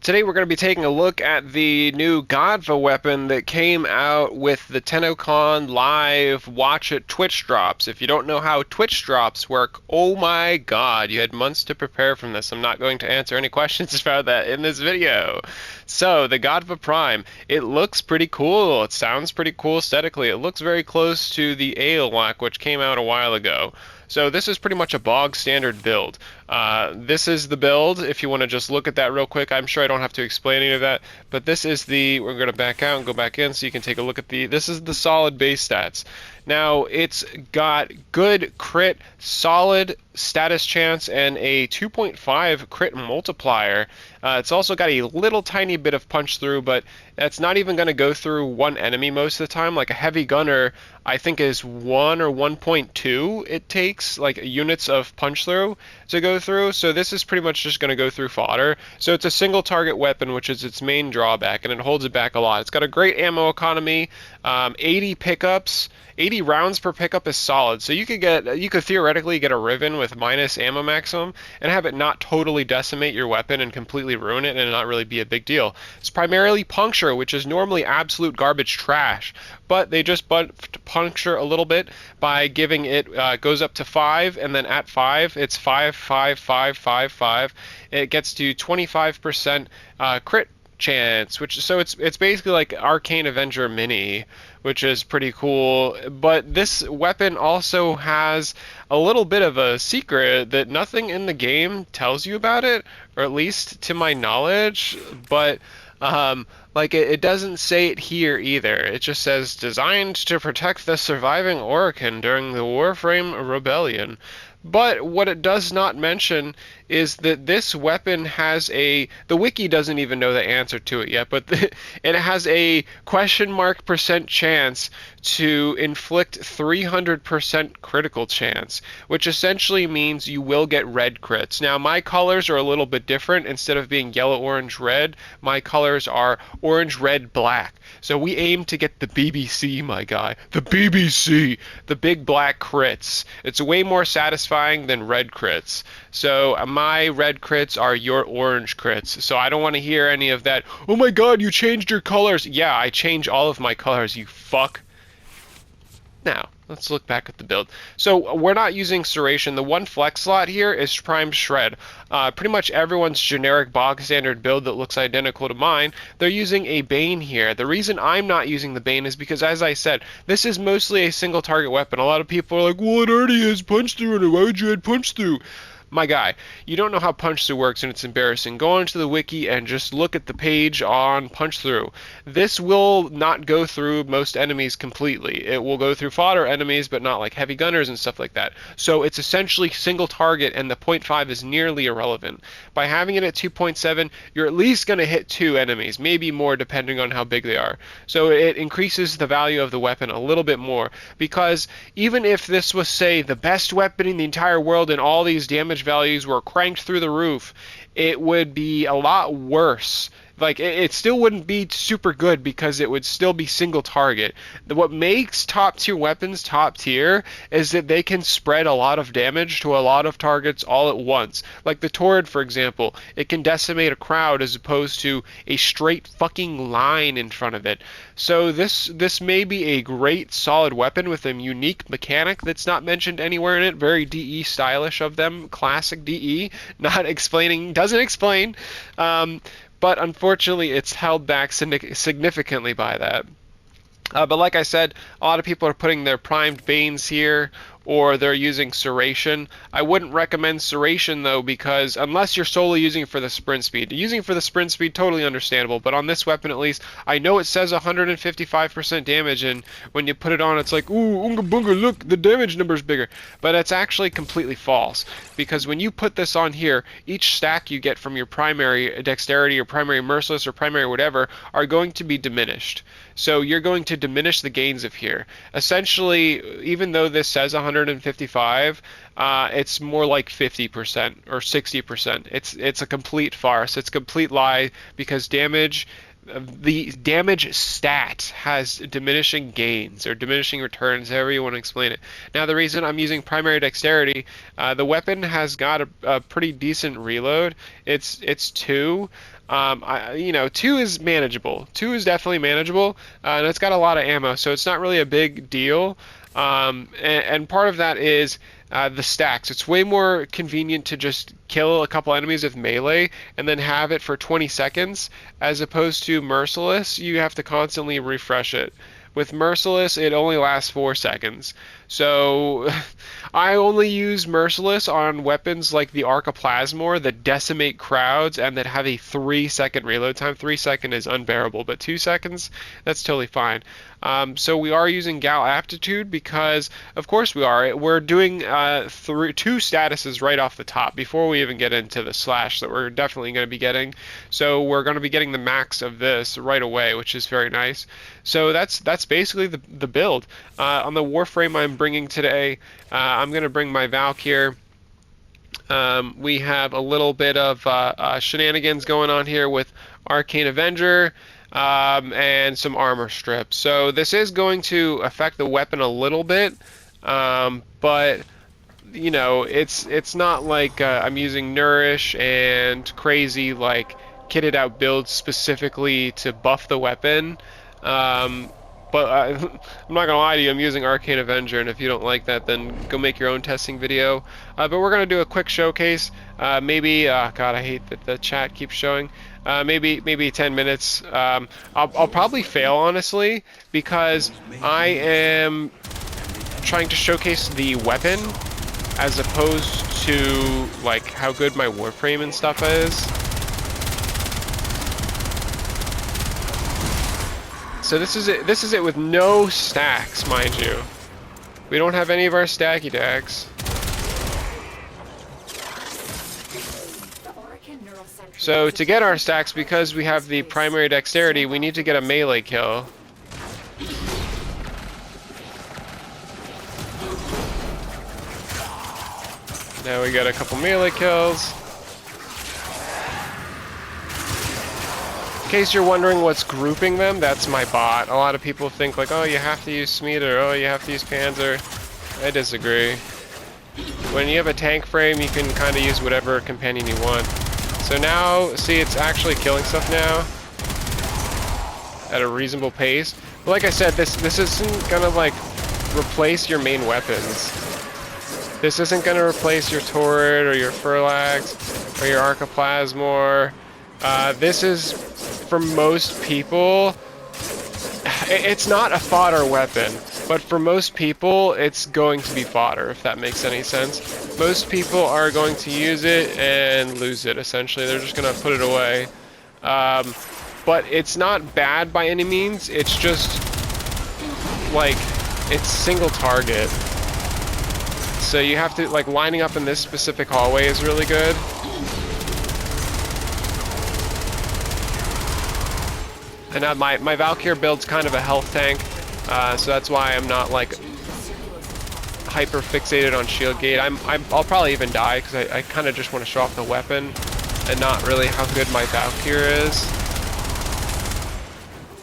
Today we're going to be taking a look at the new Gotva weapon that came out with the tennocon live watch it Twitch drops. If you don't know how Twitch drops work, oh my god, you had months to prepare from this. I'm not going to answer any questions about that in this video. So, the Gotva Prime, it looks pretty cool. It sounds pretty cool aesthetically. It looks very close to the Aeolak, which came out a while ago. So this is pretty much a bog standard build. This is the build. If you want to just look at that real quick, I'm sure I don't have to explain any of that, but this is we're going to back out and go back in so you can take a look at this is the solid base stats. Now, it's got good crit, solid status chance, and a 2.5 crit multiplier. It's also got a little tiny bit of punch through, but that's not even going to go through one enemy most of the time. Like a heavy gunner, I think is 1 or 1.2 it takes, like units of punch through to go through. So this is pretty much just going to go through fodder. So it's a single target weapon, which is its main drawback, and it holds it back a lot. It's got a great ammo economy, 80 pickups. 80 rounds per pickup is solid, so you could theoretically get a Riven with minus ammo maximum and have it not totally decimate your weapon and completely ruin it and not really be a big deal. It's primarily puncture, which is normally absolute garbage trash, but they just buffed puncture a little bit by giving it goes up to 5, and then at 5 it's 5, 5, 5, 5, 5. It gets to 25% crit chance, so it's basically like Arcane Avenger Mini, which is pretty cool. But this weapon also has a little bit of a secret that nothing in the game tells you about it, or at least to my knowledge. But like it doesn't say it here either. It just says designed to protect the surviving Orokin during the Warframe rebellion. But what it does not mention is that this weapon has the wiki doesn't even know the answer to it yet, but it has a question mark % chance to inflict 300% critical chance, which essentially means you will get red crits. Now, my colors are a little bit different. Instead of being yellow, orange, red, my colors are orange, red, black. So we aim to get the BBC, my guy. The BBC, the big black crits. It's way more satisfying than red crits. So my red crits are your orange crits. So I don't want to hear any of that, oh my god, you changed your colors. Yeah, I change all of my colors, you fuck. Now, let's look back at the build. So we're not using Serration. The one flex slot here is Prime Shred. Pretty much everyone's generic bog standard build that looks identical to mine, they're using a Bane here. The reason I'm not using the Bane is because, as I said, this is mostly a single target weapon. A lot of people are like, well, it already has punch through in it. Why would you add punch through? My guy, you don't know how punch through works, and it's embarrassing. Go onto the wiki and just look at the page on punch through. This will not go through most enemies completely. It will go through fodder enemies, but not like heavy gunners and stuff like that. So it's essentially single target, and the 0.5 is nearly irrelevant. By having it at 2.7, you're at least going to hit 2 enemies, maybe more depending on how big they are. So it increases the value of the weapon a little bit more, because even if this was, say, the best weapon in the entire world and all these damage values were cranked through the roof, it would be a lot worse. Like, it still wouldn't be super good because it would still be single target. What makes top tier weapons top tier is that they can spread a lot of damage to a lot of targets all at once. Like the Torrid, for example, it can decimate a crowd as opposed to a straight fucking line in front of it. So this may be a great solid weapon with a unique mechanic that's not mentioned anywhere in it. Very DE stylish of them, classic DE, not explaining, doesn't explain. But unfortunately, it's held back significantly by that. But like I said, a lot of people are putting their primed Banes here, or they're using Serration. I wouldn't recommend Serration, though, because unless you're solely using it for the sprint speed. Using it for the sprint speed, totally understandable, but on this weapon at least, I know it says 155% damage, and when you put it on, it's like, ooh, unga bunga, look, the damage number's bigger. But it's actually completely false, because when you put this on here, each stack you get from your primary dexterity or primary merciless or primary whatever are going to be diminished. So you're going to diminish the gains of here. Essentially, even though this says 155, it's more like 50% or 60%. It's a complete farce. It's a complete lie, because damage the damage stat has diminishing gains or diminishing returns, however you want to explain it. Now, the reason I'm using primary dexterity, the weapon has got a pretty decent reload. It's 2. You know, 2 is manageable. 2 is definitely manageable, and it's got a lot of ammo, so it's not really a big deal. And part of that is the stacks. It's way more convenient to just kill a couple enemies with melee and then have it for 20 seconds, as opposed to Merciless. You have to constantly refresh it. With Merciless, it only lasts 4 seconds. So I only use Merciless on weapons like the Archiplasmor that decimate crowds and that have a 3-second reload time. 3 seconds is unbearable, but 2 seconds, that's totally fine. So we are using Gal Aptitude because, of course we are. We're doing 2 statuses right off the top before we even get into the slash that we're definitely going to be getting. So we're going to be getting the max of this right away, which is very nice. So that's basically the build. On the Warframe I'm bringing today, I'm going to bring my Valkyr. We have a little bit of shenanigans going on here with Arcane Avenger. And some armor strips. So this is going to affect the weapon a little bit, but you know, it's not like I'm using Nourish and crazy like kitted out builds specifically to buff the weapon. But I'm not gonna lie to you, I'm using Arcane Avenger, and if you don't like that, then go make your own testing video. But we're gonna do a quick showcase. Maybe, God, I hate that the chat keeps showing. Maybe 10 minutes. I'll probably fail, honestly, because I am trying to showcase the weapon as opposed to like how good my Warframe and stuff is. So this is it. This is it with no stacks, mind you. We don't have any of our stacky decks. So to get our stacks, because we have the primary dexterity, we need to get a melee kill. Now we got a couple melee kills. In case you're wondering what's grouping them, that's my bot. A lot of people think like, oh, you have to use Smeed or oh, you have to use Panzer. I disagree. When you have a tank frame, you can kind of use whatever companion you want. So now, see, it's actually killing stuff now at a reasonable pace. But like I said, this isn't gonna like replace your main weapons. This isn't gonna replace your turret or your Furlax or your Archiplasmor. This is, for most people, it's not a fodder weapon, but for most people, it's going to be fodder, if that makes any sense. Most people are going to use it and lose it, essentially. They're just going to put it away. But it's not bad by any means. It's just, like, it's single target. So you have to, like, lining up in this specific hallway is really good. And now my Valkyr build's kind of a health tank, so that's why I'm not like hyper fixated on shield gate. I'll probably even die because I kind of just want to show off the weapon and not really how good my Valkyr is.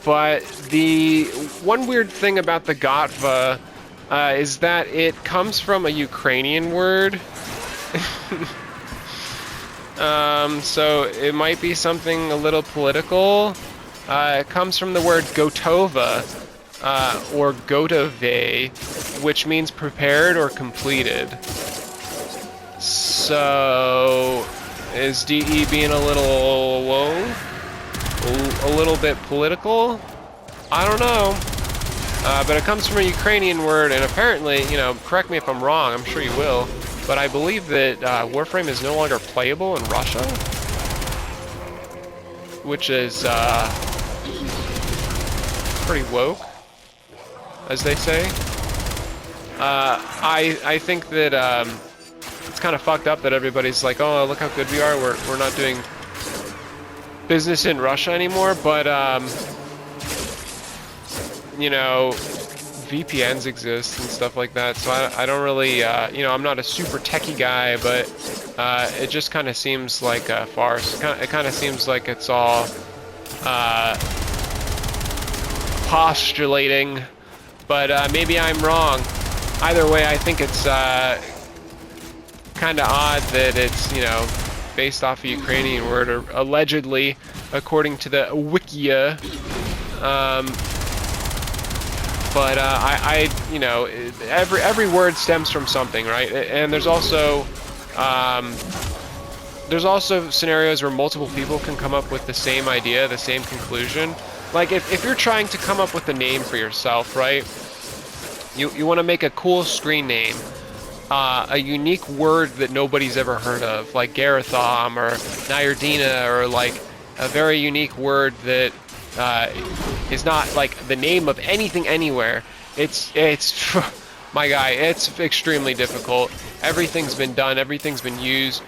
But the one weird thing about the Gotva is that it comes from a Ukrainian word. So it might be something a little political. It comes from the word Gotova, or Gotove, which means prepared or completed. So, is DE being a little, a little bit political? I don't know. But it comes from a Ukrainian word, and apparently, you know, correct me if I'm wrong, I'm sure you will, but I believe that Warframe is no longer playable in Russia, which is, pretty woke, as they say. I think that it's kind of fucked up that everybody's like, oh, look how good we are. We're not doing business in Russia anymore. But you know, VPNs exist and stuff like that. So I don't really, you know, I'm not a super techie guy, but it just kind of seems like a farce. It kind of seems like it's all postulating, but maybe I'm wrong. Either way, I think it's kind of odd that it's, you know, based off a Ukrainian word, or allegedly, according to the Wikia. But I, you know, every word stems from something, right? And there's also scenarios where multiple people can come up with the same idea, the same conclusion. Like if you're trying to come up with a name for yourself, right? You want to make a cool screen name, a unique word that nobody's ever heard of, like Garathom or Nyardina, or like a very unique word that is not like the name of anything anywhere. It's my guy, it's extremely difficult. Everything's been done, everything's been used.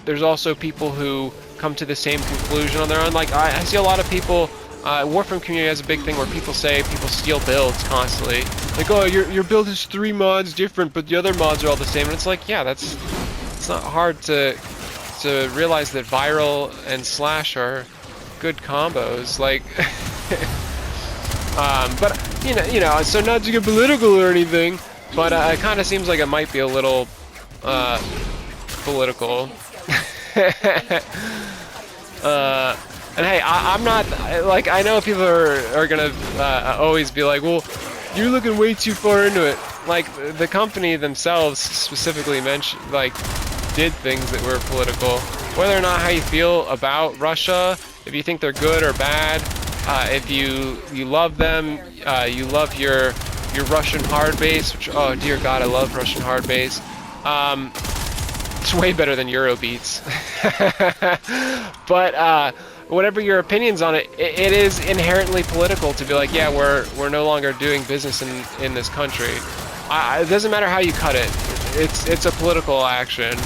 There's also people who come to the same conclusion on their own. Like I see a lot of people, Warframe community has a big thing where people say people steal builds constantly. Like, oh, your build is 3 mods different, but the other mods are all the same. And it's like, yeah, it's not hard to realize that viral and slash are good combos. Like, but you know, so not to get political or anything, but it kind of seems like it might be a little political. And hey, I'm not, like, I know people are gonna always be like, well, you're looking way too far into it. Like, the company themselves specifically mentioned, like, did things that were political. Whether or not how you feel about Russia, if you think they're good or bad, if you love them, you love your Russian hard base, which, oh dear God, I love Russian hard base. It's way better than Eurobeats. But whatever your opinions on it, it is inherently political to be like, yeah, we're no longer doing business in this country. It doesn't matter how you cut it. It's a political action.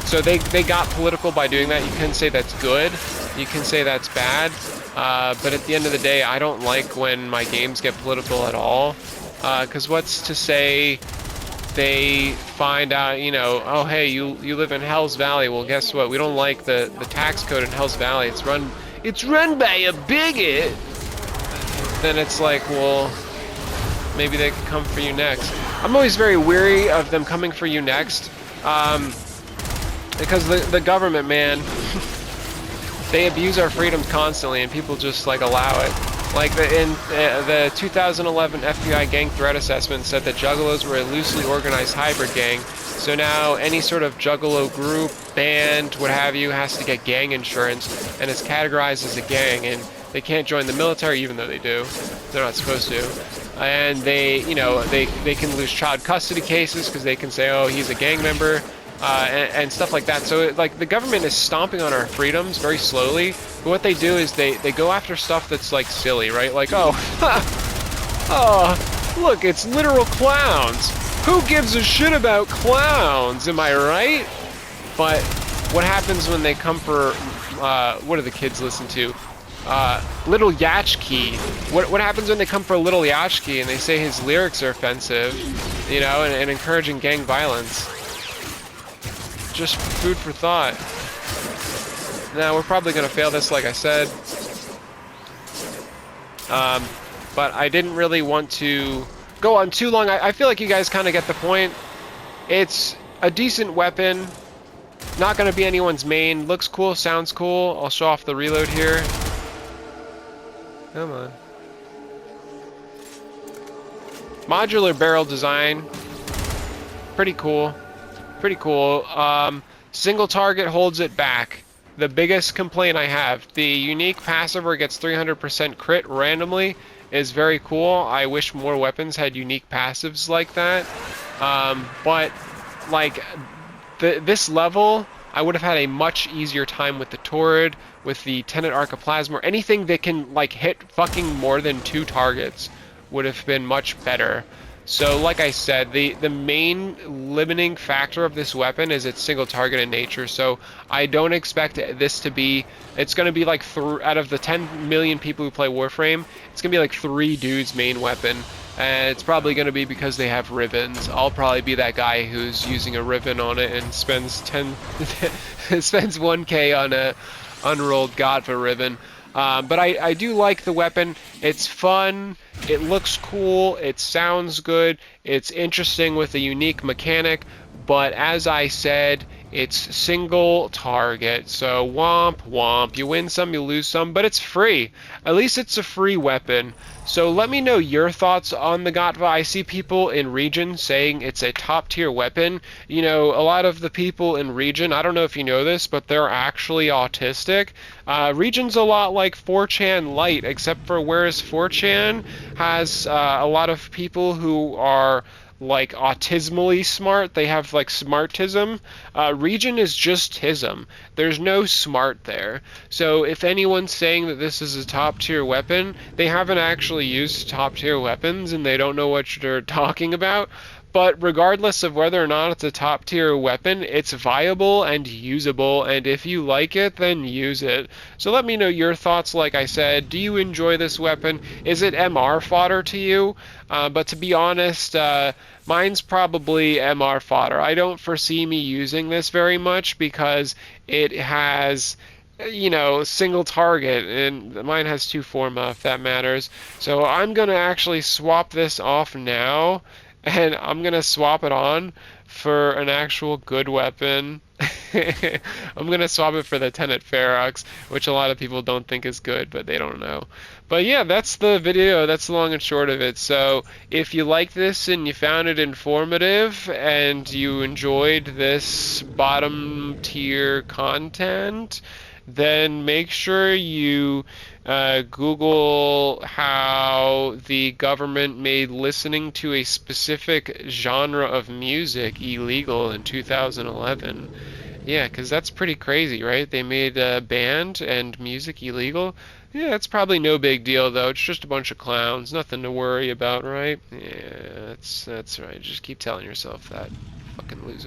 So they got political by doing that. You can say that's good. You can say that's bad. But at the end of the day, I don't like when my games get political at all. Because what's to say they find out, you know, oh hey, you live in Hell's Valley. Well, guess what? We don't like the tax code in Hell's Valley. It's run by a bigot. Then it's like, well, maybe they could come for you next. I'm always very weary of them coming for you next, because the government, man, they abuse our freedoms constantly, and people just like allow it. Like the 2011 FBI gang threat assessment said that juggalos were a loosely organized hybrid gang. So now any sort of juggalo group, band, what have you, has to get gang insurance and is categorized as a gang, and they can't join the military even though they do. They're not supposed to. And they, you know, they can lose child custody cases because they can say, oh, he's a gang member. And stuff like that. So like the government is stomping on our freedoms very slowly, but what they do is they go after stuff that's like silly, right? Like, oh, oh, look, it's literal clowns. Who gives a shit about clowns? Am I right? But what happens when they come for what do the kids listen to? Little Yachty. What happens when they come for Little Yachty and they say his lyrics are offensive, you know, and encouraging gang violence? Just food for thought. Now, we're probably going to fail this, like I said. But I didn't really want to go on too long. I feel like you guys kind of get the point. It's a decent weapon. Not going to be anyone's main. Looks cool, sounds cool. I'll show off the reload here. Come on. Modular barrel design. Pretty cool. Pretty cool. Single target holds it back. The biggest complaint I have, the unique passive where it gets 300% crit randomly is very cool. I wish more weapons had unique passives like that. But like this level, I would have had a much easier time with the Torrid, with the Tenet Archiplasma, or anything that can like hit fucking more than 2 targets would have been much better. So like I said, the main limiting factor of this weapon is its single target in nature. So I don't expect this to be, it's going to be like out of the 10 million people who play Warframe, it's going to be like 3 dudes main weapon. And it's probably going to be because they have ribbons. I'll probably be that guy who's using a ribbon on it and spends spends 1k unrolled Gotva ribbon. But I do like the weapon. It's fun. It looks cool. It sounds good. It's interesting with a unique mechanic. But as I said, it's single target. So womp womp. You win some, you lose some, but it's free. At least it's a free weapon. So let me know your thoughts on the Gotva. I see people in Region saying it's a top tier weapon. You know, a lot of the people in Region, I don't know if you know this, but they're actually autistic. Region's a lot like 4chan Lite, except for whereas 4chan has a lot of people who are like autismally smart, they have like smartism. Region is just tism. There's no smart there. So if anyone's saying that this is a top tier weapon, they haven't actually used top tier weapons and they don't know what they're talking about. But regardless of whether or not it's a top tier weapon, it's viable and usable, and if you like it, then use it. So let me know your thoughts. Like I said, do you enjoy this weapon? Is it MR fodder to you? But to be honest, mine's probably MR fodder. I don't foresee me using this very much because it has, you know, single target, and mine has 2 forma if that matters. So I'm gonna actually swap this off now, and I'm gonna swap it on for an actual good weapon. I'm gonna swap it for the Tenet Ferox, which a lot of people don't think is good, but they don't know. But yeah, that's the video. That's the long and short of it. So if you like this and you found it informative and you enjoyed this bottom tier content, then make sure you Google how the government made listening to a specific genre of music illegal in 2011. Yeah, because that's pretty crazy, right? They made a band and music illegal. Yeah, it's probably no big deal, though. It's just a bunch of clowns. Nothing to worry about, right? Yeah, that's right. Just keep telling yourself that. Fucking loser.